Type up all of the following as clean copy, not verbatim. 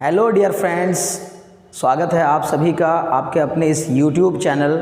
Hello dear friends, स्वागत है आप सभी का आपके अपने इस YouTube चैनल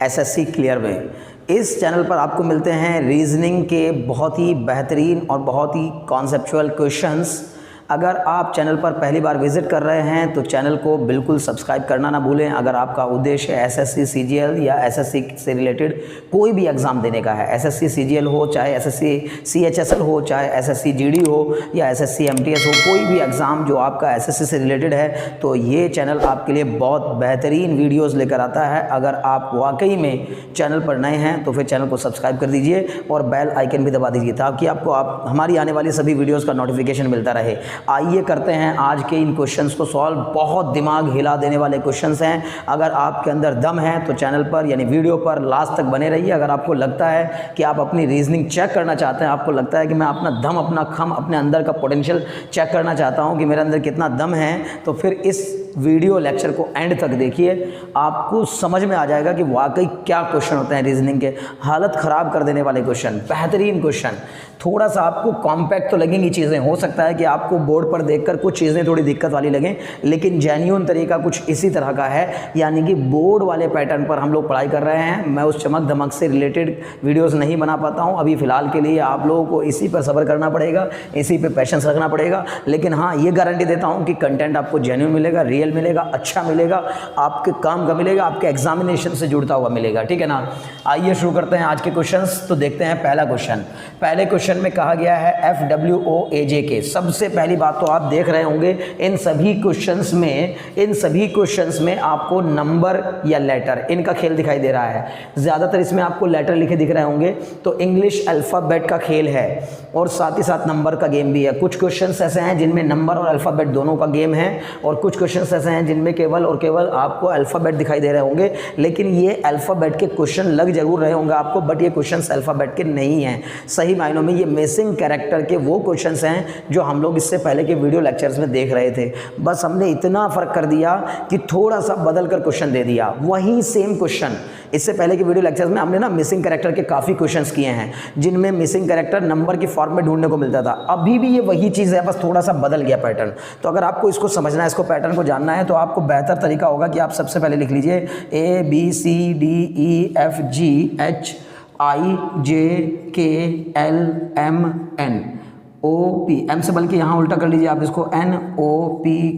एसएससी क्लियर में। इस चैनल पर आपको मिलते हैं रीजनिंग के बहुत ही बेहतरीन और बहुत ही कॉन्सेप्चुअल क्वेश्चंस। अगर आप चैनल पर पहली बार विजिट कर रहे हैं तो चैनल को बिल्कुल सब्सक्राइब करना ना भूलें। अगर आपका उद्देश्य एसएससी सीजीएल या एसएससी से रिलेटेड कोई भी एग्ज़ाम देने का है, एसएससी सीजीएल हो, चाहे एसएससी सीएचएसएल हो, चाहे एसएससी जीडी हो या एसएससी एमटीएस हो, कोई भी एग्ज़ाम जो आपका एसएससी से रिलेटेड है, तो ये चैनल आपके लिए बहुत बेहतरीन वीडियोज़ लेकर आता है। अगर आप वाकई में चैनल पर नए हैं तो फिर चैनल को सब्सक्राइब कर दीजिए और बेल आइकन भी दबा दीजिए ताकि आपको हमारी आने वाली सभी वीडियोज़ का नोटिफिकेशन मिलता रहे। आइए करते हैं आज के इन क्वेश्चंस को सॉल्व। बहुत दिमाग हिला देने वाले क्वेश्चंस हैं। अगर आपके अंदर दम है तो चैनल पर यानी वीडियो पर लास्ट तक बने रहिए। अगर आपको लगता है कि आप अपनी रीजनिंग चेक करना चाहते हैं, आपको लगता है कि मैं अपना दम, अपना खम, अपने अंदर का पोटेंशियल चेक करना चाहता हूं कि मेरे अंदर कितना दम है, तो फिर इस वीडियो लेक्चर को एंड तक देखिए। आपको समझ में आ जाएगा कि वाकई क्या क्वेश्चन होते हैं रीजनिंग के। हालत ख़राब कर देने वाले क्वेश्चन, बेहतरीन क्वेश्चन। थोड़ा सा आपको कॉम्पैक्ट तो लगेंगी चीज़ें, हो सकता है कि आपको बोर्ड पर देखकर कुछ चीज़ें थोड़ी दिक्कत वाली लगें, लेकिन जेन्युइन तरीका कुछ इसी तरह का है। यानी कि बोर्ड वाले पैटर्न पर हम लोग पढ़ाई कर रहे हैं। मैं उस चमक धमक से रिलेटेड वीडियोस नहीं बना पाता हूं अभी फ़िलहाल के लिए। आप लोगों को इसी पर सब्र करना पड़ेगा, इसी पे पेशेंस रखना पड़ेगा। लेकिन हाँ, ये गारंटी देता हूँ कि कंटेंट आपको जेन्युइन मिलेगा, रियल मिलेगा, अच्छा मिलेगा, आपके काम का मिलेगा, आपके एग्जामिनेशन से जुड़ता हुआ मिलेगा। ठीक है ना। आइए शुरू करते हैं आज के क्वेश्चंस। तो देखते हैं पहला क्वेश्चन। पहले क्वेश्चन में कहा गया है FWOAJ। सबसे पहली बात तो आप देख रहे होंगे इन सभी क्वेश्चंस में आपको नंबर या लेटर, इनका खेल दिखाई दे रहा है। ज़्यादातर इसमें आपको लेटर लिखे दिख रहे होंगे, तो इंग्लिश अल्फ़ाबेट का खेल है और साथ ही साथ नंबर का गेम भी है। कुछ क्वेश्चंस ऐसे हैं जिनमें नंबर और अल्फ़ाबेट दोनों का गेम है, और कुछ क्वेश्चंस ऐसे हैं जिनमें केवल और केवल आपको अल्फ़ाबेट दिखाई दे रहे होंगे। लेकिन ये अल्फ़ाबेट के क्वेश्चन लग जरूर रहे होंगे आपको, बट ये क्वेश्चंस अल्फ़ाबेट के नहीं हैं। सही मायनों में ये मिसिंग कैरेक्टर के वो क्वेश्चंस हैं जो हम लोग इससे पहले के वीडियो लेक्चर्स में देख रहे थे। बस हमने इतना फ़र्क कर दिया कि थोड़ा सा बदल कर क्वेश्चन दे दिया। वही सेम क्वेश्चन इससे पहले के वीडियो लेक्चर्स में हमने ना मिसिंग कैरेक्टर के काफ़ी क्वेश्चंस किए हैं, जिनमें मिसिंग कैरेक्टर नंबर की फॉर्म में ढूंढने को मिलता था। अभी भी ये वही चीज़ है, बस थोड़ा सा बदल गया पैटर्न। तो अगर आपको इसको समझना है, इसको पैटर्न को जानना है, तो आपको बेहतर तरीका होगा कि आप सबसे पहले लिख लीजिए ABCDEFGHIJKLMN OP, एम से बल्कि यहाँ उल्टा कर लीजिए आप इसको, NOPQRSTUVWXYZ,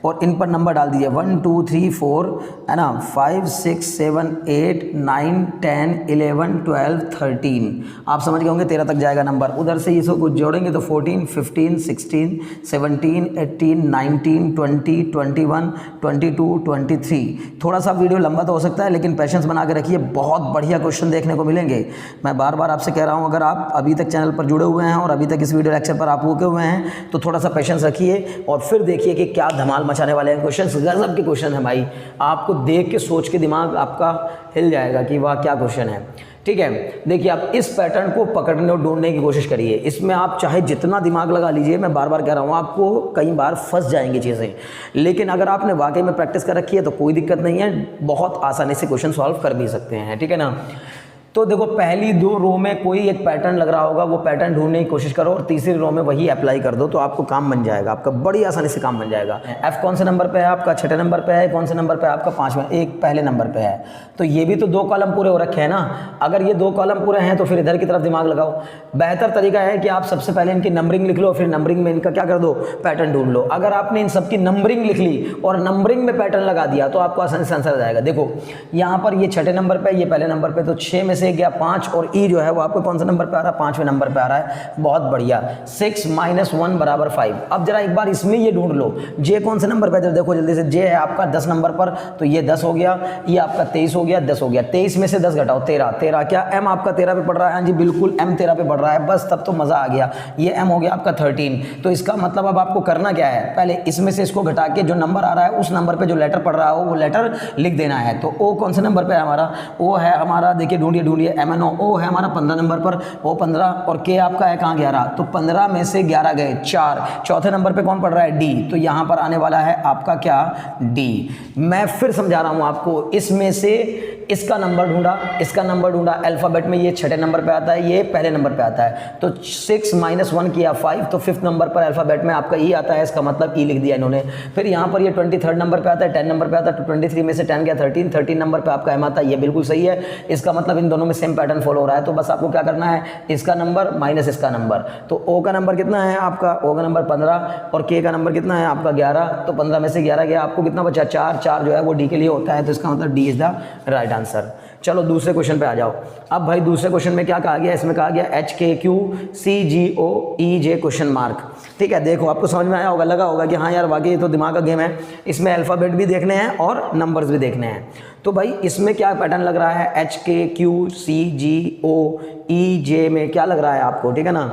और इन पर नंबर डाल दीजिए 1 2 3 4 है ना, 5 6 7 8 9 10 11 12 13। आप समझ गए होंगे 13 तक जाएगा नंबर। उधर से इसको कुछ जोड़ेंगे तो 14 15 16 17 18 19 20 21 22 23। थोड़ा सा वीडियो लंबा तो हो सकता है, लेकिन पेशेंस बना के रखिए, बहुत बढ़िया क्वेश्चन देखने को मिलेंगे। मैं बार बार आपसे कह रहा हूँ, अगर आप अभी तक चैनल पर जुड़े हुए हैं और अभी तक इस वीडियो लेक्चर पर आप रुके हुए हैं, तो थोड़ा सा पेशेंस रखिए और फिर देखिए कि क्या धमाल मचाने वाले हैं क्वेश्चन। गजब के क्वेश्चन है भाई, आपको देख के सोच के दिमाग आपका हिल जाएगा कि वाह क्या क्वेश्चन है। ठीक है, देखिए आप इस पैटर्न को पकड़ने और ढूंढने की कोशिश करिए। इसमें आप चाहे जितना दिमाग लगा लीजिए, मैं बार बार कह रहा हूँ, आपको कई बार फंस जाएंगी चीज़ें, लेकिन अगर आपने वाकई में प्रैक्टिस कर रखी है तो कोई दिक्कत नहीं है, बहुत आसानी से क्वेश्चन सॉल्व कर भी सकते हैं। ठीक है ना। तो देखो, पहली दो रो में कोई एक पैटर्न लग रहा होगा, वो पैटर्न ढूंढने की कोशिश करो और तीसरी रो में वही अप्लाई कर दो, तो आपको काम बन जाएगा, आपका बड़ी आसानी से काम बन जाएगा। F कौन से नंबर पे है आपका? 6 नंबर पे है। कौन से नंबर पे है आपका? 5वें, एक पहले नंबर पे है। तो ये भी तो 2 कॉलम पूरे हो रखे हैं ना। अगर ये 2 कॉलम पूरे हैं तो फिर इधर की तरफ दिमाग लगाओ। बेहतर तरीका है कि आप सबसे पहले इनकी नंबरिंग लिख लो, फिर नंबरिंग में इनका क्या कर दो, पैटर्न ढूंढ लो। अगर आपने इन सबकी नंबरिंग लिख ली और नंबरिंग में पैटर्न लगा दिया तो आपको आसानी से आंसर आ जाएगा। देखो यहाँ पर ये 6 नंबर पे, ये पहले नंबर पे, तो 6 में से गया 5 और ई जो है वो आपको कौन सा नंबर पे आ रहा है? 5वें नंबर पे आ रहा है। बहुत बढ़िया। 6 - 1 = 5। अब जरा एक बार इसमें ये ढूंढ लो, जे कौन से नंबर पे है? देखो जल्दी से, जे है आपका 10 नंबर पर, तो ये 10 हो गया, ये आपका 23 हो गया, 10 हो गया। 23 में से 10 घटाओ, 13। 13 क्या एम आपका 13 पे पड़ रहा है? हाँ जी बिल्कुल, एम 13 पे पड़ रहा है। बस तब तो मजा आ गया। ये एम हो गया आपका 13। तो इसका मतलब अब आपको करना क्या है, पहले इसमें से इसको घटा के जो नंबर आ रहा है उस नंबर पे जो लेटर पड़ रहा हो वो लेटर लिख देना है। तो ओ कौन से नंबर पे है हमारा? ओ है हमारा, देखिए ढूंढिए MNO। ओ है हमारा 15 नंबर पर, वो 15, और के आपका है कहाँ? 11। तो 15 में से 11 गए, 4। चौथे नंबर पे कौन पड़ रहा है? डी। तो यहां पर आने वाला है आपका क्या? डी। मैं फिर समझा रहा हूं आपको, इसमें से इसका नंबर ढूंढा, इसका नंबर ढूंढा, अल्फ़ाबेट में ये छठे नंबर पे आता है, ये पहले नंबर पे आता है, तो 6 - 1 किया 5, तो 5th नंबर पर अल्फ़ाबेट में आपका ई आता है, इसका मतलब ई लिख दिया इन्होंने। फिर यहाँ पर ये 23rd नंबर पे आता है, 10 नंबर पे आता है, तो 23 में से 10 गया 13, 13 नंबर पे आपका एम आता है, ये बिल्कुल सही है। इसका मतलब इन दोनों में सेम पैटर्न फॉलो हो रहा है, तो बस आपको क्या करना है, इसका नंबर माइनस इसका नंबर। तो ओ का नंबर कितना है आपका, ओ का नंबर 15 और के का नंबर कितना है आपका 11, तो 15 में से 11 गया, आपको कितना बचा 4, 4 जो है वो डी के लिए होता है, तो इसका मतलब D is the right answer. चलो दूसरे क्वेश्चन पे आ जाओ। अब भाई दूसरे क्वेश्चन में क्या कहा गया, इसमें कहा गया HKQCGOEJ क्वेश्चन मार्क। ठीक है, देखो आपको समझ में आया होगा, लगा होगा कि हाँ यार वाकई ये तो दिमाग का गेम है, इसमें अल्फ़ाबेट भी देखने हैं और नंबर्स भी देखने हैं। तो भाई इसमें क्या पैटर्न लग रहा है, HKQCGOEJ में क्या लग रहा है आपको, ठीक है ना।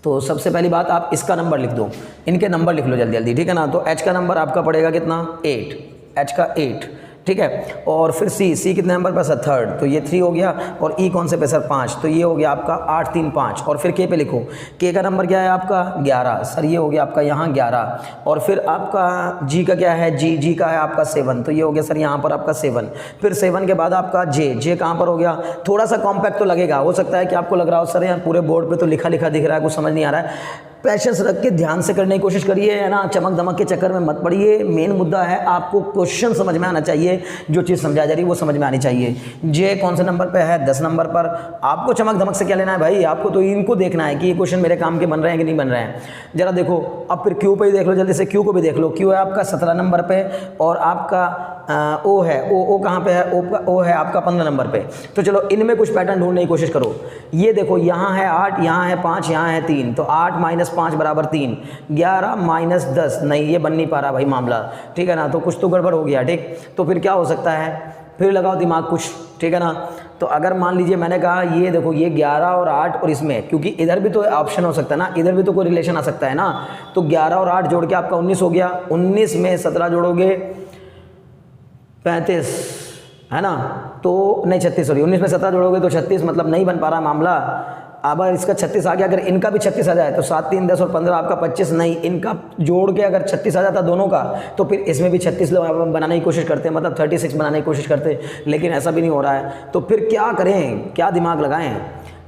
तो सबसे पहली बात आप इसका नंबर लिख दो, इनके नंबर लिख लो जल्दी जल्दी, ठीक है ना। तो H का नंबर आपका पड़ेगा कितना 8, H का 8, ठीक है। और फिर C कितने नंबर पर सर 3rd, तो ये 3 हो गया। और E कौन से पे सर 5, तो ये हो गया आपका 8 3 5। और फिर K पे लिखो, K का नंबर क्या है आपका 11, सर ये हो गया आपका यहाँ 11। और फिर आपका G का क्या है, G का है आपका 7, तो ये हो गया सर यहाँ पर आपका 7। फिर 7 के बाद आपका J कहाँ पर हो गया, थोड़ा सा कॉम्पैक्ट तो लगेगा, हो सकता है कि आपको लग रहा हो सर यार पूरे बोर्ड पर तो लिखा लिखा दिख रहा है, कुछ समझ नहीं आ रहा है। पैशंस रख के ध्यान से करने की कोशिश करिए, है ना, चमक दमक के चक्कर में मत पड़िए। मेन मुद्दा है आपको क्वेश्चन समझ में आना चाहिए, जो चीज़ समझा जा रही है वो समझ में आनी चाहिए। जे कौन से नंबर पे है, 10 नंबर पर। आपको चमक दमक से क्या लेना है भाई, आपको तो इनको देखना है कि ये क्वेश्चन मेरे काम के बन रहे हैं कि नहीं बन रहे हैं। जरा देखो, अब फिर क्यू पे ही देख लो जल्दी से, क्यू को भी देख लो। क्यू है आपका 17 नंबर पे और आपका ओ है, ओ कहाँ पे है, ओ है आपका 15 नंबर पे। तो चलो इनमें कुछ पैटर्न ढूंढने की कोशिश करो। ये देखो यहाँ है 8, यहाँ है 5, यहाँ है 3, तो 8 - 5 बराबर 3, 11 - 10, नहीं ये बन नहीं पा रहा भाई मामला, ठीक है ना। तो कुछ तो गड़बड़ हो गया, ठीक। तो फिर क्या हो सकता है, फिर लगाओ दिमाग कुछ, ठीक है ना। तो अगर मान लीजिए मैंने कहा ये देखो ये 11 और 8 और इसमें, क्योंकि इधर भी तो ऑप्शन हो सकता है ना, इधर भी तो कोई रिलेशन आ सकता है ना। तो 11 और 8 जोड़ के आपका 19 हो गया, 19 में 17 जोड़ोगे 35, है ना। तो नहीं 36, सॉरी 19 में 17 जोड़ोगे तो 36, मतलब नहीं बन पा रहा मामला। अब इसका 36 आ गया, अगर इनका भी 36 आ जाए तो 7 3 10 और 15 आपका 25, नहीं इनका जोड़ के अगर 36 आ जाता दोनों का, तो फिर इसमें भी 36 बनाने की कोशिश करते हैं, मतलब 36 बनाने की कोशिश करते हैं, लेकिन ऐसा भी नहीं हो रहा है। तो फिर क्या करें, क्या दिमाग लगाएं,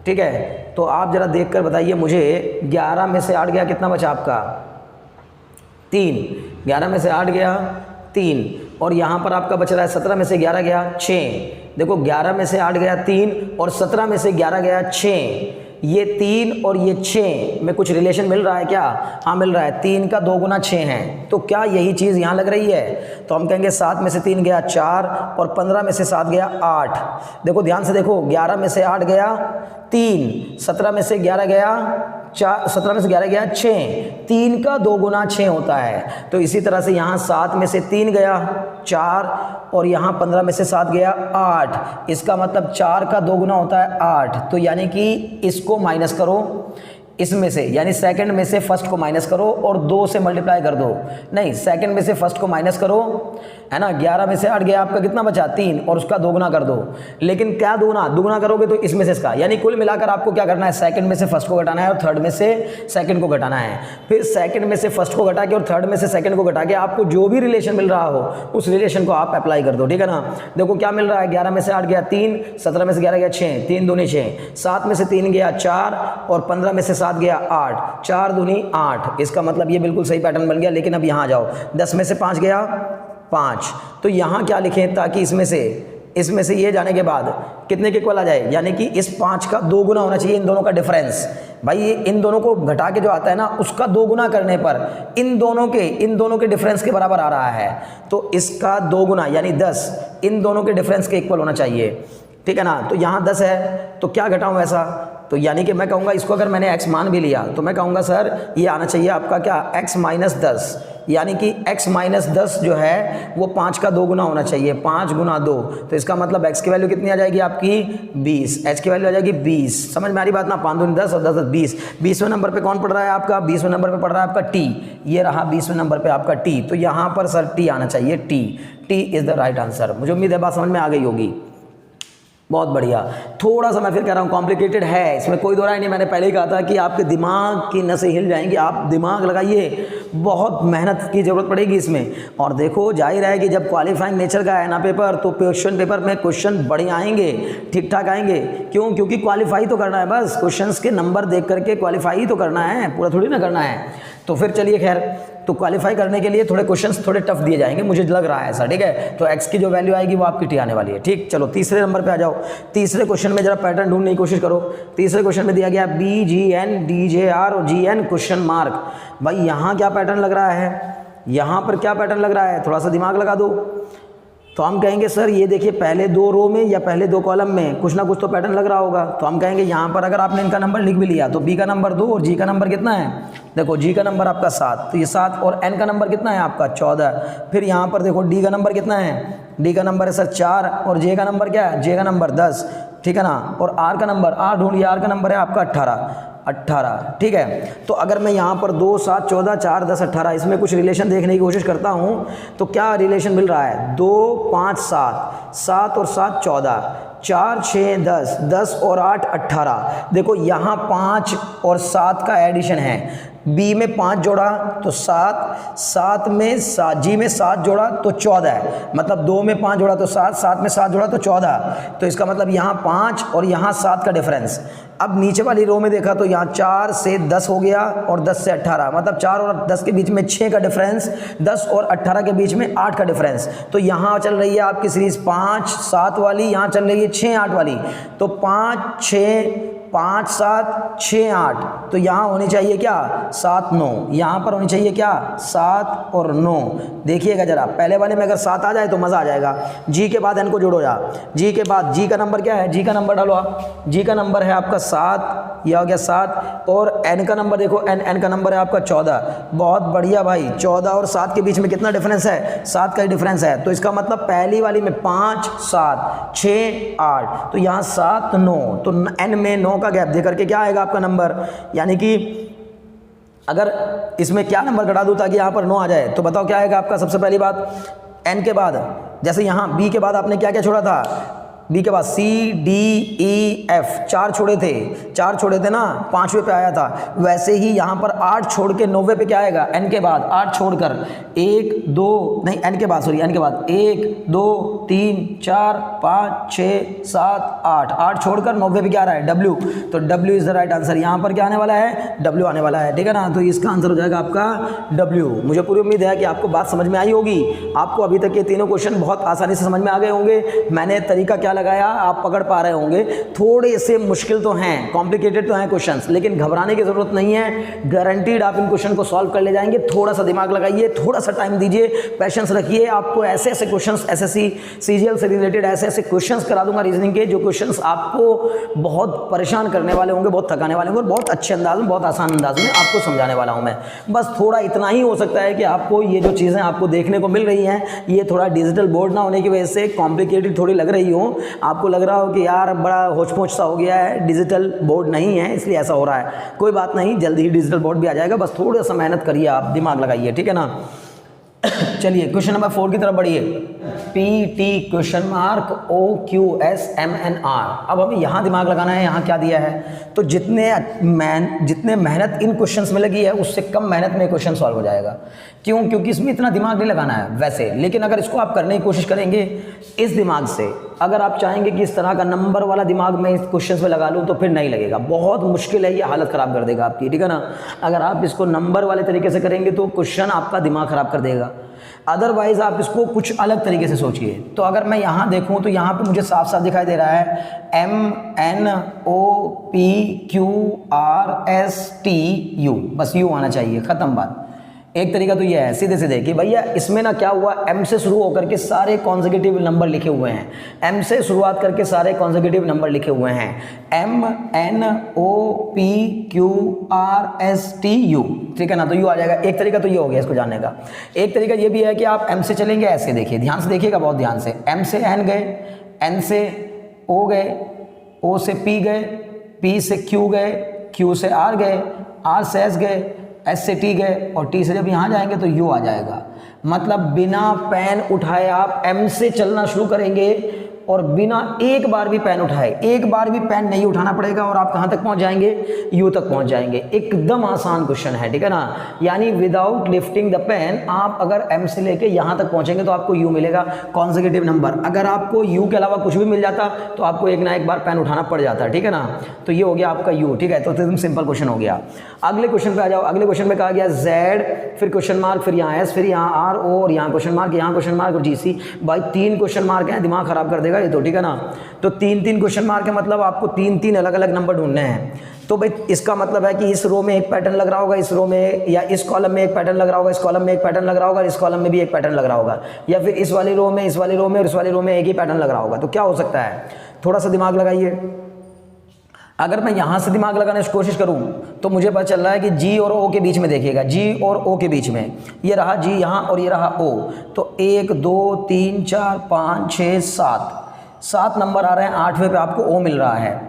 ठीक है। तो आप ज़रा देख कर बताइए मुझे, 11 में से 8 गया, कितना बचा आपका 3, 11 में से 8 गया 3, और यहाँ पर आपका बच रहा है 17 में से 11 गया 6। देखो 11 में से 8 गया 3 और 17 में से 11 गया 6, ये 3 और ये 6 में कुछ रिलेशन मिल रहा है क्या, हाँ मिल रहा है। 3 का 2 गुना 6 है, तो क्या यही चीज़ यहाँ लग रही है। तो हम कहेंगे 7 में से 3 गया 4 और 15 में से 7 गया 8। देखो ध्यान से देखो, 11 में से 8 गया 3, 17 में से 11 गया 4, 17 में से 11 गया 6, 3 का 2 गुना 6 होता है। तो इसी तरह से यहाँ 7 में से 3 गया 4 और यहाँ 15 में से 7 गया 8, इसका मतलब 4 का 2 गुना होता है 8। तो यानी कि इसको माइनस करो इसमें से, यानी सेकंड में से फर्स्ट को माइनस करो और 2 से मल्टीप्लाई कर दो, नहीं सेकंड में से फर्स्ट को माइनस करो, है ना। 11 में से 8 गया आपका, कितना बचा 3 और उसका 2 गुना कर दो। लेकिन क्या दुगुना करोगे तो इसमें से इसका, यानी कुल मिलाकर आपको क्या करना है, सेकंड में से फर्स्ट को घटाना है और थर्ड में से सेकंड को घटाना है। फिर सेकंड में से फर्स्ट को घटा के और थर्ड में से सेकंड को घटा के आपको जो भी रिलेशन मिल रहा हो उस रिलेशन को आप अप्लाई कर दो, ठीक है ना। देखो क्या मिल रहा है, 11 में से 8 गया 3, 17 में से 11 गया 6, 3 दूनी 6, 7 में से 3 गया 4 और 15 में से 7 गया 8, 4 दूनी 8, इसका मतलब ये बिल्कुल सही पैटर्न बन गया। लेकिन अब यहाँ जाओ, 10 में से 5 गया 5, तो यहाँ क्या लिखें ताकि इसमें से ये जाने के बाद कितने के इक्वल आ जाए, यानी कि इस 5 का 2 गुना होना चाहिए इन दोनों का डिफरेंस। भाई ये इन दोनों को घटा के जो आता है ना, उसका 2 गुना करने पर इन दोनों के डिफरेंस के बराबर आ रहा है। तो इसका 2 गुना यानी 10 इन दोनों के डिफरेंस के इक्वल होना चाहिए, ठीक है ना। तो यहाँ 10 है, तो क्या घटाऊँ ऐसा, तो यानी कि मैं कहूँगा इसको अगर मैंने x मान भी लिया तो मैं कहूँगा सर ये आना चाहिए आपका क्या, x - 10, यानी कि x - 10 जो है वो 5 का 2 गुना होना चाहिए, 5 गुना 2। तो इसका मतलब x की वैल्यू कितनी आ जाएगी आपकी 20, h की वैल्यू आ जाएगी 20। समझ में आ रही बात ना, 5 दूनी 10 और 10 10 20। 20वें नंबर पे कौन पढ़ रहा है आपका, 20वें नंबर पे पढ़ रहा है आपका t, ये रहा 20वें नंबर पे आपका t। तो यहाँ पर सर t आना चाहिए, t is the right answer. मुझे उम्मीद है बात समझ में आ गई होगी, बहुत बढ़िया। थोड़ा सा मैं फिर कह रहा हूँ कॉम्प्लिकेटेड है, इसमें कोई दो राय नहीं। मैंने पहले ही कहा था कि आपके दिमाग की नसें हिल जाएंगी, आप दिमाग लगाइए, बहुत मेहनत की ज़रूरत पड़ेगी इसमें। और देखो जाहिर है कि जब क्वालिफाइंग नेचर का है ना पेपर, तो क्वेश्चन पेपर में क्वेश्चन बढ़िया आएंगे, ठीक ठाक आएंगे। क्यों? क्योंकि क्वालिफाई तो करना है, बस क्वेश्चंस के नंबर देख करके क्वालिफाई ही तो करना है, पूरा थोड़ी ना करना है। तो फिर चलिए खैर, तो क्वालिफाई करने के लिए थोड़े क्वेश्चंस थोड़े टफ दिए जाएंगे, मुझे लग रहा है ऐसा, ठीक है। तो एक्स की जो वैल्यू आएगी वो आपकी टी आने वाली है, ठीक। चलो तीसरे नंबर पे आ जाओ। तीसरे क्वेश्चन में जरा पैटर्न ढूंढने की कोशिश करो। तीसरे क्वेश्चन में दिया गया B G N D J are और जी एन क्वेश्चन मार्क। भाई यहाँ क्या पैटर्न लग रहा है, यहाँ पर क्या पैटर्न लग रहा है, थोड़ा सा दिमाग लगा दो। तो हम कहेंगे सर ये देखिए पहले 2 रो में या पहले 2 कॉलम में कुछ ना कुछ तो पैटर्न लग रहा होगा। तो हम कहेंगे यहाँ पर अगर आपने इनका नंबर लिख भी लिया तो बी का नंबर 2 और जी का नंबर कितना है, देखो जी का नंबर आपका 7, तो ये 7 और एन का नंबर कितना है आपका 14। फिर यहाँ पर देखो डी का नंबर कितना है, डी का नंबर है सर 4 और जे का नंबर क्या है, जे का नंबर 10, ठीक है ना। और आर का नंबर, आर ढूंढिए, आर का नंबर है आपका 18, ठीक है। तो अगर मैं यहाँ पर 2 7 14 4 10 18 इसमें कुछ रिलेशन देखने की कोशिश करता हूँ तो क्या रिलेशन मिल रहा है, 2 5 7, 7 और 7 14, 4 6 10, 10 और 8 18। देखो यहाँ 5 और 7 का एडिशन है, बी में 5 जोड़ा तो 7, 7 में 7, जी में 7 जोड़ा तो 14 है, मतलब 2 में 5 जोड़ा तो 7, 7 में 7 जोड़ा तो 14। तो इसका मतलब यहाँ 5 और यहाँ 7 का डिफरेंस। अब नीचे वाली रो में देखा तो यहाँ 4 से 10 हो गया और 10 से 18, मतलब 4 और 10 के बीच में 6 का डिफरेंस, 10 और 18 के बीच में 8 का डिफरेंस। तो यहाँ चल रही है आपकी सीरीज 5 7 वाली, यहाँ चल रही है 6 8 वाली। तो 5 6 5 7 6 8, तो यहाँ होनी चाहिए क्या 7 9, यहाँ पर होनी चाहिए क्या 7 और 9। देखिएगा जरा, पहले वाले में अगर 7 आ जाए तो मज़ा आ जाएगा। जी के बाद एन को जोड़ो जा, जी के बाद जी का नंबर क्या है, जी का नंबर डालो आप, जी का नंबर है आपका 7, यह हो गया 7। और एन का नंबर देखो, एन का नंबर है आपका 14। बहुत बढ़िया भाई, 14 और 7 के बीच में कितना डिफरेंस है, 7 का ही डिफरेंस है। तो इसका मतलब पहली वाली में 5 7 6 8, तो यहाँ 7 9, तो एन में 9 का गैप दे करके क्या आएगा आपका नंबर। यानी कि अगर इसमें क्या नंबर घटा दूं ताकि यहाँ पर 9 आ जाए, तो बताओ क्या आएगा आपका। सबसे पहली बात एन के बाद, जैसे यहाँ बी के बाद आपने क्या क्या छोड़ा था, बी के बाद सी डी ई एफ 4 छोड़े थे, 4 छोड़े थे ना, 5वें पे आया था। वैसे ही यहाँ पर 8 छोड़ के 9वें पे क्या आएगा, एन के बाद 8 छोड़कर 1 2 नहीं, एन के बाद सॉरी, एन के बाद 1 2 3 4 5 6 7 8, 8 छोड़कर 9वें पे क्या आ रहा है डब्ल्यू। तो W is the right answer. यहाँ पर क्या आने वाला है, डब्ल्यू आने वाला है, ठीक है ना। तो इसका आंसर हो जाएगा आपका डब्ल्यू। मुझे पूरी उम्मीद है कि आपको बात समझ में आई होगी। आपको अभी तक ये तीनों क्वेश्चन बहुत आसानी से समझ में आ गए होंगे। मैंने तरीका क्या लगाया आप पकड़ पा रहे होंगे। थोड़े से मुश्किल तो हैं, कॉम्प्लिकेटेड तो हैं क्वेश्चंस, लेकिन घबराने की जरूरत नहीं है। गारंटीड आप इन क्वेश्चन को सॉल्व कर ले जाएंगे। थोड़ा सा दिमाग लगाइए, थोड़ा सा टाइम दीजिए, पेशेंस रखिए। आपको ऐसे ऐसे क्वेश्चंस एसएससी सीजीएल से रिलेटेड ऐसे ऐसे क्वेश्चंस करा दूंगा रीजनिंग के, जो क्वेश्चंस आपको बहुत परेशान करने वाले होंगे, बहुत थकाने वाले होंगे, और बहुत अच्छे अंदाज में, बहुत आसान अंदाज में आपको समझाने वाला हूं मैं। बस थोड़ा इतना ही हो सकता है कि आपको ये जो चीज़ें आपको देखने को मिल रही हैं, ये थोड़ा डिजिटल बोर्ड ना होने की वजह से कॉम्प्लिकेटेड थोड़ी लग रही हो, आपको लग रहा हो कि यार बड़ा होच-पोच सा हो गया है, डिजिटल बोर्ड नहीं है इसलिए ऐसा हो रहा है। कोई बात नहीं, जल्दी ही डिजिटल बोर्ड भी आ जाएगा। बस थोड़ा सा मेहनत करिए, आप दिमाग लगाइए, ठीक है ना। चलिए क्वेश्चन नंबर 4 की तरफ बढ़िए। P T question mark O Q S M N R. अब हमें यहाँ दिमाग लगाना है, यहाँ क्या दिया है। तो जितने मेहनत इन क्वेश्चंस में लगी है उससे कम मेहनत में क्वेश्चन सॉल्व हो जाएगा। क्यों? क्योंकि इसमें इतना दिमाग नहीं लगाना है वैसे, लेकिन अगर इसको आप करने की कोशिश करेंगे इस दिमाग से, अगर आप चाहेंगे कि इस तरह का नंबर वाला दिमाग मैं इस क्वेश्चन में लगा लूँ तो फिर नहीं लगेगा, बहुत मुश्किल है, ये हालत ख़राब कर देगा आपकी, ठीक है ना। अगर आप इसको नंबर वाले तरीके से करेंगे तो क्वेश्चन आपका दिमाग ख़राब कर देगा। अदरवाइज़ आप इसको कुछ अलग तरीके से सोचिए। तो अगर मैं यहाँ देखूँ तो यहाँ पे मुझे साफ साफ दिखाई दे रहा है MNOPQRSTU, बस यू आना चाहिए, ख़त्म बात। एक तरीका तो ये है सीधे सीधे कि भैया इसमें ना क्या हुआ, एम से शुरू होकर के सारे कॉन्सेक्यूटिव नंबर लिखे हुए हैं, एम से शुरुआत करके सारे कॉन्सेक्यूटिव नंबर लिखे हुए हैं, MNOPQRSTU, ठीक है ना। तो यू आ जाएगा। एक तरीका तो ये हो गया इसको जानने का। एक तरीका ये भी है कि आप एम से चलेंगे ऐसे, देखिए ध्यान से देखिएगा, बहुत ध्यान से। एम से एन गए, एन से ओ गए, ओ से पी गए, पी से क्यू गए, क्यू से आर गए, आर से एस गए, एस से टी गए, और टी से जब यहाँ जाएंगे तो यू आ जाएगा। मतलब बिना पेन उठाए आप एम से चलना शुरू करेंगे और बिना एक बार भी पेन उठाए, एक बार भी पेन नहीं उठाना पड़ेगा और आप कहाँ तक पहुँच जाएंगे, यू तक पहुँच जाएंगे। एकदम आसान क्वेश्चन है, ठीक है ना। यानी विदाउट लिफ्टिंग द पेन आप अगर एम से लेके यहाँ तक पहुँचेंगे तो आपको यू मिलेगा कॉन्सेक्यूटिव नंबर। अगर आपको यू के अलावा कुछ भी मिल जाता तो आपको एक ना एक बार पेन उठाना पड़ जाता, ठीक है ना। तो ये हो गया आपका यू, ठीक है। तो एकदम सिंपल क्वेश्चन हो गया। अगले क्वेश्चन पे आ जाओ। अगले क्वेश्चन में कहा गया जेड, फिर क्वेश्चन मार्क, फिर यहाँ एस, फिर यहाँ आर ओ, और यहाँ क्वेश्चन मार्क, यहाँ क्वेश्चन मार्क और जीसी। भाई 3 क्वेश्चन मार्क हैं, दिमाग खराब कर देगा ये तो, ठीक है ना। तो 3 क्वेश्चन मार्क है, मतलब आपको 3 अलग अलग नंबर ढूंढने हैं। तो भाई इसका मतलब है कि इस रो में एक पैटर्न लग रहा होगा, इस रो में या इस कॉलम में एक पैटर्न लग रहा होगा, इस कॉलम में एक पैटर्न लग रहा होगा, इस कॉलम में भी एक पैटर्न लग रहा होगा, या फिर इस वाली रो में, इस वाली रो में और इस वाली रो में एक ही पैटर्न लग रहा होगा। तो क्या हो सकता है, थोड़ा सा दिमाग लगाइए। अगर मैं यहाँ से दिमाग लगाने की कोशिश करूँ तो मुझे पता चल रहा है कि जी और ओ के बीच में, देखिएगा जी और ओ के बीच में ये रहा जी यहाँ और ये रहा ओ। तो 1 2 3 4 5 6 7 नंबर आ रहे हैं, 8वें पे आपको ओ मिल रहा है,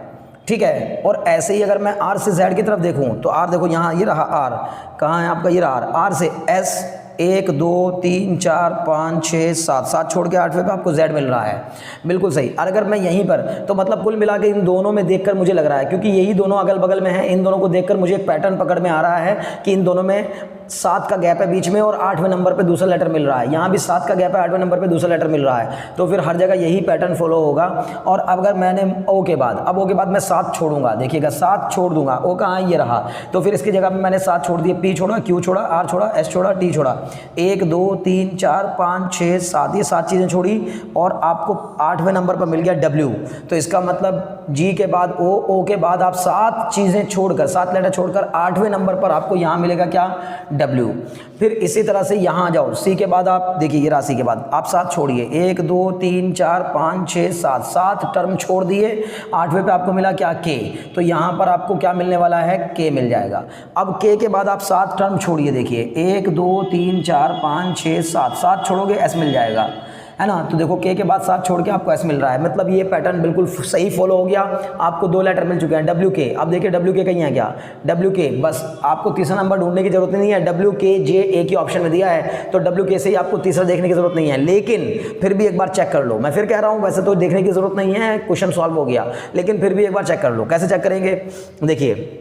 ठीक है। और ऐसे ही अगर मैं आर से जेड की तरफ देखूँ तो आर देखो यहाँ ये रहा आर, कहाँ है आपका, ये रहा आर। आर से एस 1 2 3 4 5 6 7 छोड़ के 8वें पे आपको Z मिल रहा है, बिल्कुल सही। और अगर मैं यहीं पर, तो मतलब कुल मिला के इन दोनों में देखकर मुझे लग रहा है, क्योंकि यही दोनों अगल बगल में हैं, इन दोनों को देखकर मुझे एक पैटर्न पकड़ में आ रहा है कि इन दोनों में 7 का गैप है बीच में और 8वें नंबर पे दूसरा लेटर मिल रहा है। यहाँ भी 7 का गैप है, 8वें नंबर पे दूसरा लेटर मिल रहा है। तो फिर हर जगह यही पैटर्न फॉलो होगा। और अगर मैंने ओ के बाद, अब ओ के बाद मैं 7 छोड़ूंगा, देखिएगा 7 छोड़ दूंगा, ओ कहाँ है, ये रहा। तो फिर इसकी जगह पे मैंने 7 छोड़ दिए, पी छोड़ा, क्यू छोड़ा, आर छोड़ा, एस छोड़ा, टी छोड़ा। 1 2 3 4 5 6 7, ये 7 चीज़ें छोड़ी और आपको 8वें नंबर पर मिल गया डब्ल्यू। तो इसका मतलब जी के बाद ओ के बाद आप 7 चीज़ें छोड़कर, 7 लेटर छोड़कर 8वें नंबर पर आपको यहाँ मिलेगा क्या, डब्ल्यू। फिर इसी तरह से यहाँ आ जाओ, सी के बाद आप देखिए, ये राशि के बाद आप 7 छोड़िए, 1 2 3 4 5 6 7 टर्म छोड़ दिए, 8वें पे आपको मिला क्या, के। तो यहाँ पर आपको क्या मिलने वाला है, के मिल जाएगा। अब के के बाद आप 7 टर्म छोड़िए, देखिए 1 2 3 4 5 6 7 छोड़ोगे, एस मिल जाएगा, है ना। तो देखो के बाद 7 छोड़ के आपको एस मिल रहा है, मतलब ये पैटर्न बिल्कुल सही फॉलो हो गया। आपको 2 लेटर मिल चुके हैं, डब्ल्यू के। अब देखिए डब्ल्यू के कहीं है क्या, डब्ल्यू के, बस आपको तीसरा नंबर ढूंढने की जरूरत नहीं है, डब्ल्यू के जे ए की ऑप्शन में दिया है, तो डब्ल्यू के से ही आपको तीसरा देखने की जरूरत नहीं है। लेकिन फिर भी एक बार चेक कर लो, मैं फिर कह रहा हूँ, वैसे तो देखने की जरूरत नहीं है, क्वेश्चन सॉल्व हो गया, लेकिन फिर भी एक बार चेक कर लो। कैसे चेक करेंगे, देखिए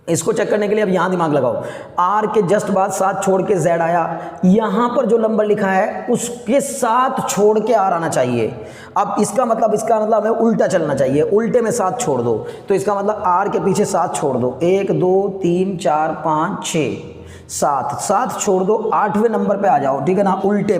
इसको चेक करने के लिए अब यहाँ दिमाग लगाओ। आर के जस्ट बाद 7 छोड़ के जेड आया, यहाँ पर जो नंबर लिखा है उसके 7 छोड़ के आर आना चाहिए। अब इसका मतलब हमें उल्टा चलना चाहिए, उल्टे में 7 छोड़ दो, तो इसका मतलब आर के पीछे 7 छोड़ दो, 1 2 3 4 5 6 7 छोड़ दो, 8वें नंबर पे आ जाओ, ठीक है ना, उल्टे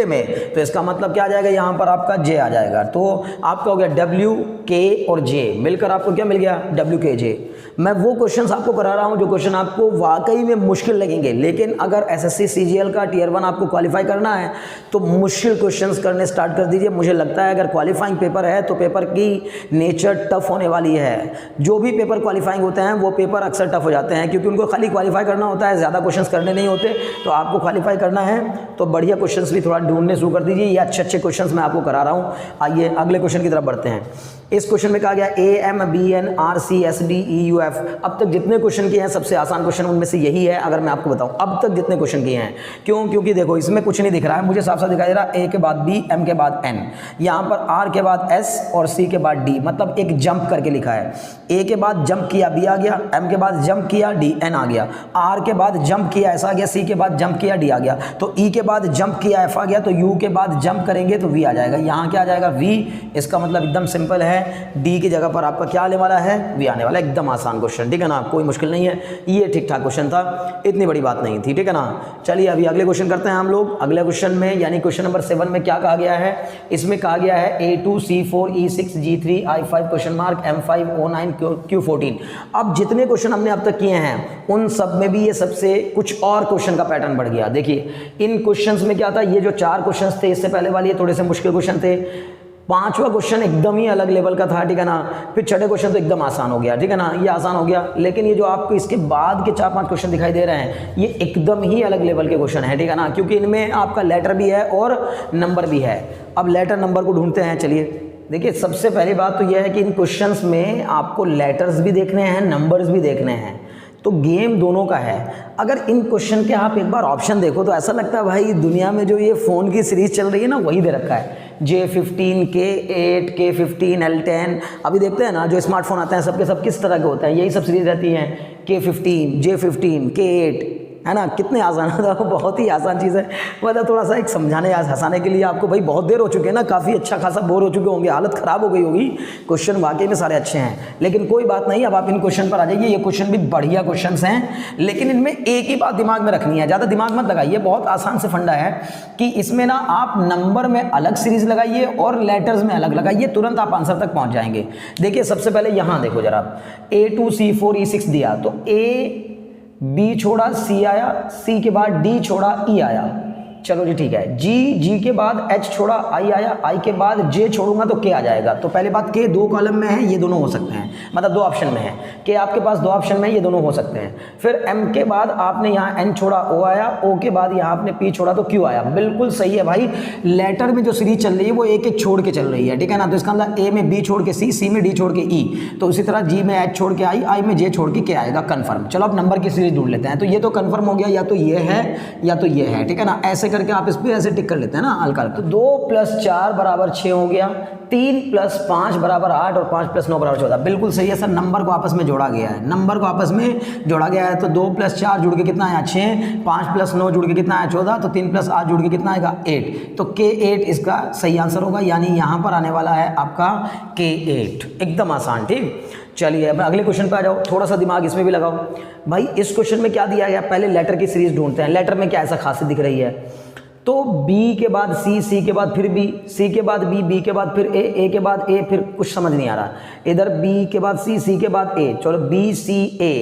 में। तो इसका मतलब क्या आ जाएगा, यहाँ पर आपका जे आ जाएगा। तो आपका हो गया डब्ल्यू के और जे मिलकर आपको क्या मिल गया, डब्ल्यू के जे। मैं वो क्वेश्चंस आपको करा रहा हूँ जो क्वेश्चन आपको वाकई में मुश्किल लगेंगे, लेकिन अगर एसएससी सीजीएल का टियर 1 आपको क्वालिफाई करना है तो मुश्किल क्वेश्चंस करने स्टार्ट कर दीजिए। मुझे लगता है अगर क्वालिफाइंग पेपर है तो पेपर की नेचर टफ होने वाली है। जो भी पेपर क्वालिफाइंग होते हैं वो पेपर अक्सर टफ हो जाते हैं, क्योंकि उनको खाली क्वालिफाई करना होता है, ज़्यादा क्वेश्चंस करने नहीं होते। तो आपको क्वालिफाई करना है तो बढ़िया क्वेश्चंस भी थोड़ा ढूंढने शुरू कर दीजिए। ये अच्छे क्वेश्चंस मैं आपको करा रहा हूँ। आइए अगले क्वेश्चन की तरफ बढ़ते हैं। इस क्वेश्चन में कहा गया A M B N R C S D E U F. अब तक जितने क्वेश्चन किए हैं सबसे आसान क्वेश्चन उनमें से यही है, अगर मैं आपको बताऊं अब तक जितने क्वेश्चन किए हैं। क्यों? क्योंकि देखो इसमें कुछ नहीं दिख रहा है, मुझे साफ साफ दिखाई दे रहा है ए के बाद बी, एम के बाद एन, यहाँ पर आर के बाद एस और सी के बाद डी, मतलब एक जंप करके लिखा है। ए के बाद जंप किया बी आ गया, एम के बाद जंप किया डी एन आ गया, आर के बाद जंप किया एस आ गया, सी के बाद जंप किया डी आ गया, तो ई के बाद जंप किया एफ आ गया, तो यू के बाद जंप करेंगे तो वी आ जाएगा। यहाँ क्या आ जाएगा वी। इसका मतलब एकदम सिंपल है, डी की जगह पर आपका क्या आने वाला है, वी आने वाला है। एकदम आसान क्वेश्चन, ठीक है ना, कोई मुश्किल नहीं है, ये ठीक ठाक क्वेश्चन था, इतनी बड़ी बात नहीं थी, ठीक है ना। चलिए अभी अगले क्वेश्चन करते हैं हम लोग। अगले क्वेश्चन में यानी क्वेश्चन नंबर 7 में क्या कहा गया है, इसमें कहा गया है A2 C4 E6 G3 I5 question mark M5 O9 Q14। अब जितने क्वेश्चन हमने अब तक किए हैं उन सब में भी ये सबसे कुछ और क्वेश्चन का पैटर्न बढ़ गया। देखिए इन क्वेश्चंस में क्या था, ये जो 4 क्वेश्चंस थे इससे पहले वाले ये थोड़े से मुश्किल क्वेश्चन थे, 5वां क्वेश्चन एकदम ही अलग लेवल का था, ठीक है ना, फिर 6ठे क्वेश्चन तो एकदम आसान हो गया, ठीक है ना, ये आसान हो गया। लेकिन ये जो आपको इसके बाद के 4-5 क्वेश्चन दिखाई दे रहे हैं ये एकदम ही अलग लेवल के क्वेश्चन है, ठीक है ना, क्योंकि इनमें आपका लेटर भी है और नंबर भी है। अब लेटर नंबर को ढूंढते हैं। चलिए देखिए सबसे पहली बात तो यह है कि इन क्वेश्चंस में आपको लेटर्स भी देखने हैं, नंबर्स भी देखने हैं, तो गेम दोनों का है। अगर इन क्वेश्चन के आप एक बार ऑप्शन देखो तो ऐसा लगता है भाई दुनिया में जो ये फ़ोन की सीरीज़ चल रही है ना वही दे रखा है। J15, K8, K15, L10। अभी देखते हैं ना जो स्मार्टफोन आते हैं सबके सब किस तरह के होते हैं, यही सब सीरीज रहती हैं, K15, J15, K8, है ना। कितने आसान है, तो बहुत ही आसान चीज़ है। मतलब थोड़ा सा एक समझाने या हंसाने के लिए आपको, भाई बहुत देर हो चुके हैं ना, काफ़ी अच्छा खासा बोर हो चुके होंगे, हालत ख़राब हो गई होगी। क्वेश्चन वाकई में सारे अच्छे हैं, लेकिन कोई बात नहीं, अब आप इन क्वेश्चन पर आ जाइए। ये क्वेश्चन भी बढ़िया क्वेश्चन हैं, लेकिन इनमें एक ही बात दिमाग में रखनी है, ज़्यादा दिमाग मत लगाइए। बहुत आसान से फंडा है कि इसमें ना आप नंबर में अलग सीरीज लगाइए और लेटर्स में अलग लगाइए, तुरंत आप आंसर तक पहुँच जाएंगे। देखिए सबसे पहले यहाँ देखो जरा, A2, C4, E6 दिया, तो A बी छोड़ा सी आया, सी के बाद डी छोड़ा ई आया, चलो जी ठीक है। जी के बाद एच छोड़ा आई आया, आई के बाद जे छोड़ूंगा तो के आ जाएगा। तो पहले बात, के दो कॉलम में है, ये दोनों हो सकते हैं, मतलब दो ऑप्शन में है, के आपके पास दो ऑप्शन में है, ये दोनों हो सकते हैं। फिर एम के बाद आपने यहाँ एन छोड़ा, ओ आया, ओ के बाद यहाँ आपने पी छोड़ा तो क्यू आया। बिल्कुल सही है भाई, लेटर में जो सीरीज चल रही है वो एक एक छोड़ के चल रही है, ठीक है ना। तो इसका मतलब ए में बी छोड़ के सी, सी में डी छोड़ के ई, तो उसी तरह जी में एच छोड़ के आई, आई में जे छोड़ के आएगा, कन्फर्म। चलो अब नंबर की सीरीज ढूंढ लेते हैं। तो ये तो कन्फर्म हो गया, या तो ये है या तो ये है, ठीक है ना। ऐसे करके आप इस पर ऐसे टिक कर लेते हैं ना, हल्का। तो 2 + 4 = 6 हो गया, 3 + 5 = 8 और 5 + 9 = 14। बिल्कुल सही है सर, नंबर को आपस में जोड़ा गया है, नंबर को आपस में जोड़ा गया है। तो 2 + 4 जुड़ के कितना आया 6, 5 + 9 जुड़ के कितना आया 14, तो 3 + 8 जुड़ के कितना आएगा 8। तो K8 इसका सही आंसर होगा, यानी यहाँ पर आने वाला है आपका K8। एकदम आसान, ठीक। चलिए अब अगले क्वेश्चन पे आ जाओ, थोड़ा सा दिमाग इसमें भी लगाओ। भाई इस क्वेश्चन में क्या दिया गया, पहले लेटर की सीरीज ढूंढते हैं। लेटर में क्या ऐसा खासियत दिख रही है, तो B के बाद C, C के बाद फिर B, C के बाद B, B के बाद फिर A के बाद A, फिर कुछ समझ नहीं आ रहा। इधर B के बाद C, C के बाद A, चलो B C A,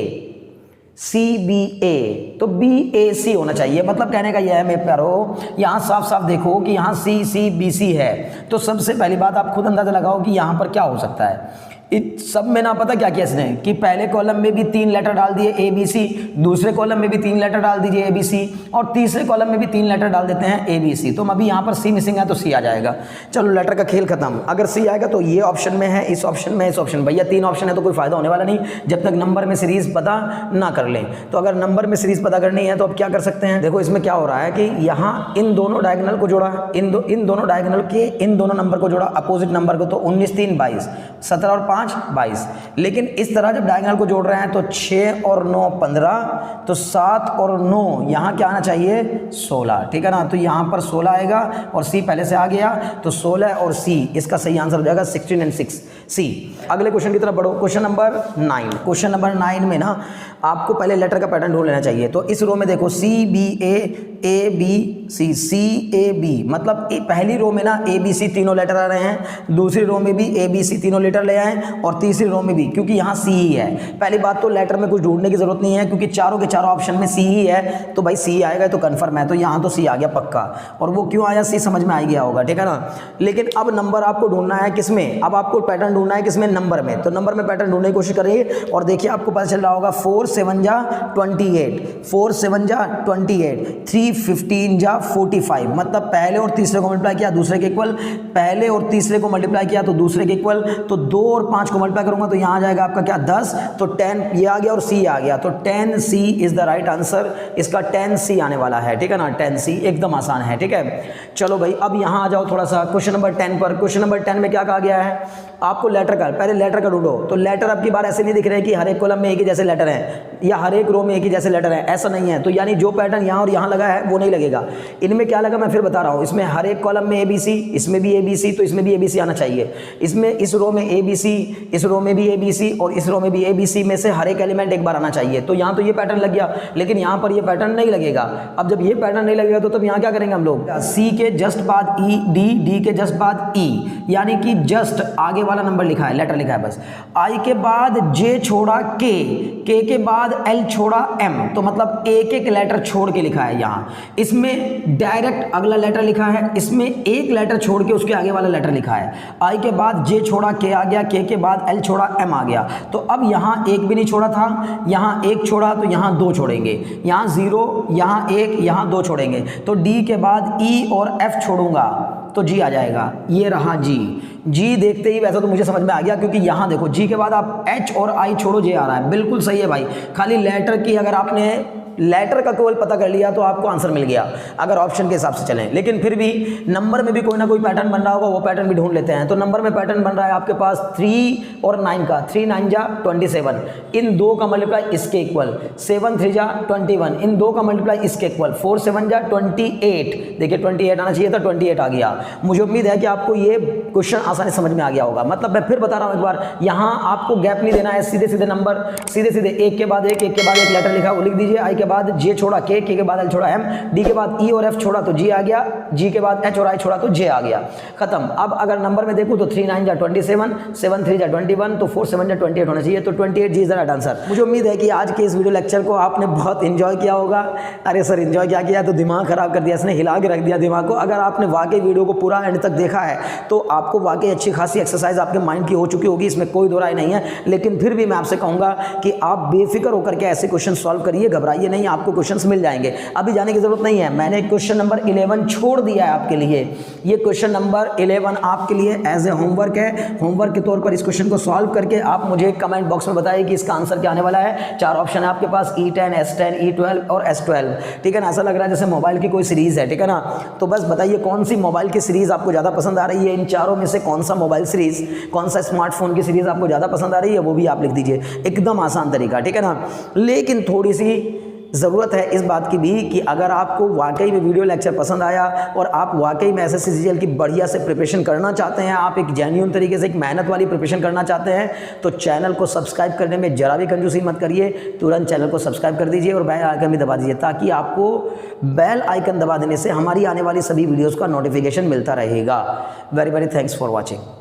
C B A, तो B A C होना चाहिए। मतलब कहने का यह है मेरे प्यारो, यहाँ साफ साफ देखो कि यहाँ C C B C है। तो सबसे पहली बात आप खुद अंदाजा लगाओ कि यहाँ पर क्या हो सकता है। इस सब में ना पता क्या किया इसने कि पहले कॉलम में भी 3 लेटर डाल दिए A B C, दूसरे कॉलम में भी 3 लेटर डाल दीजिए A B C, और तीसरे कॉलम में भी 3 लेटर डाल देते हैं A B C। तो अभी यहाँ पर C मिसिंग है तो C आ जाएगा। चलो लेटर का खेल खत्म। अगर C आएगा तो ये ऑप्शन में है, इस ऑप्शन में, इस ऑप्शन में। भैया 3 ऑप्शन है तो कोई फायदा होने वाला नहीं जब तक नंबर में सीरीज पता ना कर लें। तो अगर नंबर में सीरीज पता करनी है तो अब क्या कर सकते हैं, देखो इसमें क्या हो रहा है कि यहाँ इन दोनों डायगोनल को जोड़ा, इन दोनों डायगोनल के इन दोनों नंबर को जोड़ा, अपोजिट नंबर को। तो 19 3 22, 17 और 5 22। लेकिन इस तरह जब डायगोनल को जोड़ रहे हैं तो 6 और 9 15, तो 7 और 9 यहाँ क्या आना चाहिए 16, ठीक है ना। तो यहाँ पर 16 आएगा और C पहले से आ गया, तो 16 और C इसका सही आंसर हो जाएगा 16 और 6 C। अगले क्वेश्चन की तरफ बढ़ो, क्वेश्चन नंबर 9। क्वेश्चन नंबर 9 में ना आपको पहले लेटर का पैटर्न ढूंढ लेना चाहिए। तो इस रो में देखो C B A B C, C A B, मतलब पहली रो में ना A B C तीनों लेटर आ रहे हैं, दूसरी रो में भी A B C तीनों लेटर ले आए, और तीसरी रो में भी, क्योंकि यहाँ C ही है। पहली बात तो लेटर में कुछ ढूंढने की जरूरत नहीं है, क्योंकि चारों के चारों ऑप्शन में C ही है, तो भाई C आएगा तो कन्फर्म है। तो यहाँ तो C आ गया पक्का, और वो क्यों आया C समझ में आ गया होगा, ठीक है ना। लेकिन अब नंबर आपको ढूंढना है किसमें, अब आपको पैटर्न ढूंढना है किसमें, नंबर में। तो नंबर में पैटर्न ढूंढने की कोशिश करिए, और देखिए आपको पता चल रहा होगा 4 7 जा 28, 4 7 जा 28, 3 15 जा 45। मतलब पहले और तीसरे को मल्टीप्लाई किया दूसरे के इक्वल, पहले और तीसरे को मल्टीप्लाई किया तो दूसरे के इक्वल, तो 2 और 5 को मल्टीप्लाई करूंगा तो यहाँ आ जाएगा आपका क्या 10, तो 10 ये आ गया और C आ गया, तो 10C is the right answer. इसका 10C आने वाला है, ठीक है ना, 10C एकदम आसान है, ठीक है। चलो भाई अब यहाँ आ जाओ थोड़ा सा क्वेश्चन नंबर 10 पर। क्वेश्चन नंबर 10 में क्या कहा गया है, आपको लेटर का, पहले लेटर का ढूंढो। तो लेटर अब की बार ऐसे नहीं दिख रहे कि हर एक कॉलम में एक ही जैसे लेटर हैं या हर एक रो में एक ही जैसे लेटर हैं, ऐसा नहीं है। तो यानी जो पैटर्न यहाँ और यहाँ लगा है वो नहीं लगेगा। इनमें क्या लगा मैं फिर बता रहा हूँ, इसमें हर एक कॉलम में ABC, इसमें भी ABC, तो इसमें भी ABC आना चाहिए। इसमें इस रो में ABC, इस रो में भी ABC और इस रो में भी ABC में से हर एक एलिमेंट एक बार आना चाहिए। तो यहाँ तो ये पैटर्न लग गया, लेकिन यहाँ पर ये पैटर्न नहीं लगेगा। अब जब ये पैटर्न नहीं लगेगा तो तब यहाँ क्या करेंगे हम लोग, C के जस्ट बाद E, D के जस्ट बाद E, यानी कि जस्ट आगे वाला नंबर लिखा है, लेटर लिखा है बस। I के बाद J छोड़ा K, K के बाद L छोड़ा M, तो मतलब एक एक लेटर छोड़ के लिखा है यहाँ। इसमें डायरेक्ट अगला लेटर लिखा है, इसमें एक लेटर छोड़ के उसके आगे वाला लेटर लिखा है। I के बाद J छोड़ा K आ गया, K के बाद L छोड़ा M आ गया। तो अब यहाँ एक भी नहीं छोड़ा था, यहाँ एक छोड़ा तो यहाँ 2 छोड़ेंगे, यहाँ 0, यहाँ 1, यहाँ 2 छोड़ेंगे। तो D के बाद E और F छोड़ूंगा तो G आ जाएगा, ये रहा G। G देखते ही वैसा तो मुझे समझ में आ गया, क्योंकि यहाँ देखो G के बाद आप H और I छोड़ो J आ रहा है। बिल्कुल सही है भाई, खाली लेटर की अगर आपने लेटर का केवल पता कर लिया तो आपको आंसर मिल गया अगर ऑप्शन के हिसाब से चलें। लेकिन फिर भी नंबर में भी कोई ना कोई पैटर्न बन रहा होगा, वो पैटर्न भी ढूंढ लेते हैं। तो नंबर में पैटर्न बन रहा है आपके पास 3 और 9 का, 3 9 जा 27, इन दो का मल्टीप्लाई इसके इक्वल, 7 3 जा 21, इन दो का मल्टीप्लाई इसके इक्वल, 4 7 जा 28। देखिए 28 आना चाहिए था, 28 आ गया। मुझे उम्मीद है कि आपको ये क्वेश्चन आसानी समझ में आ गया होगा। मतलब मैं फिर बता रहा हूँ एक बार, यहाँ आपको गैप नहीं देना है, सीधे सीधे नंबर, सीधे सीधे एक के बाद एक के बाद एक लेटर लिखा वो लिख दीजिए। आई के बाद जे छोड़ा के के बाद एल छोड़ा एम, डी के बाद ई और एफ छोड़ा तो जी आ गया, जी के बाद एच और आई छोड़ा तो जे आ गया, खत्म। अब अगर नंबर में देखूँ तो 3 9 जा 27, 7 3 जा 21, तो 4 7 जा 28 होना चाहिए। तो 28 जी इज द राइट आंसर। मुझे उम्मीद है कि आज के इस वीडियो लेक्चर को आपने बहुत इंजॉय किया होगा। अरे सर इंजॉय क्या किया, तो दिमाग खराब कर दिया, इसने हिला के रख दिया दिमाग को। अगर आपने वाकई वीडियो को पूरा एंड तक देखा है तो आपको वाकई अच्छी खासी एक्सरसाइज आपके माइंड की हो चुकी होगी, इसमें कोई दो राय नहीं है। लेकिन फिर भी मैं आपसे कहूँगा कि आप बेफिक्र होकर के ऐसे क्वेश्चन सॉल्व करिए, घबराइए नहीं, आपको क्वेश्चंस मिल जाएंगे। अभी जाने की जरूरत नहीं है, मैंने क्वेश्चन नंबर 11 छोड़ दिया है आपके लिए। ये क्वेश्चन नंबर 11 आपके लिए एज ए होमवर्क है। होमवर्क के तौर पर इस क्वेश्चन को सॉल्व करके आप मुझे कमेंट बॉक्स में बताइए कि इसका आंसर क्या आने वाला है। 4 ऑप्शन है आपके पास, E10, S10, E12 और S12, ठीक है ना। ऐसा लग रहा है जैसे मोबाइल की कोई सीरीज है, ठीक है ना। तो बस बताइए कौन सी मोबाइल की सीरीज आपको ज़्यादा पसंद आ रही है, इन चारों में से कौन सा मोबाइल सीरीज, कौन सा स्मार्टफोन की सीरीज आपको ज़्यादा पसंद आ रही है, वो भी आप लिख दीजिए। एकदम आसान तरीका, ठीक है ना। लेकिन थोड़ी सी ज़रूरत है इस बात की भी कि अगर आपको वाकई में वीडियो लेक्चर पसंद आया और आप वाकई में SSC CGL की बढ़िया से प्रिपरेशन करना चाहते हैं, आप एक जेन्युइन तरीके से एक मेहनत वाली प्रिपरेशन करना चाहते हैं, तो चैनल को सब्सक्राइब करने में जरा भी कंजूसी मत करिए। तुरंत चैनल को सब्सक्राइब कर दीजिए और बेल आइकन भी दबा दीजिए, ताकि आपको बेल आइकन दबा देने से हमारी आने वाली सभी वीडियोज़ का नोटिफिकेशन मिलता रहेगा। Very very thanks for watching.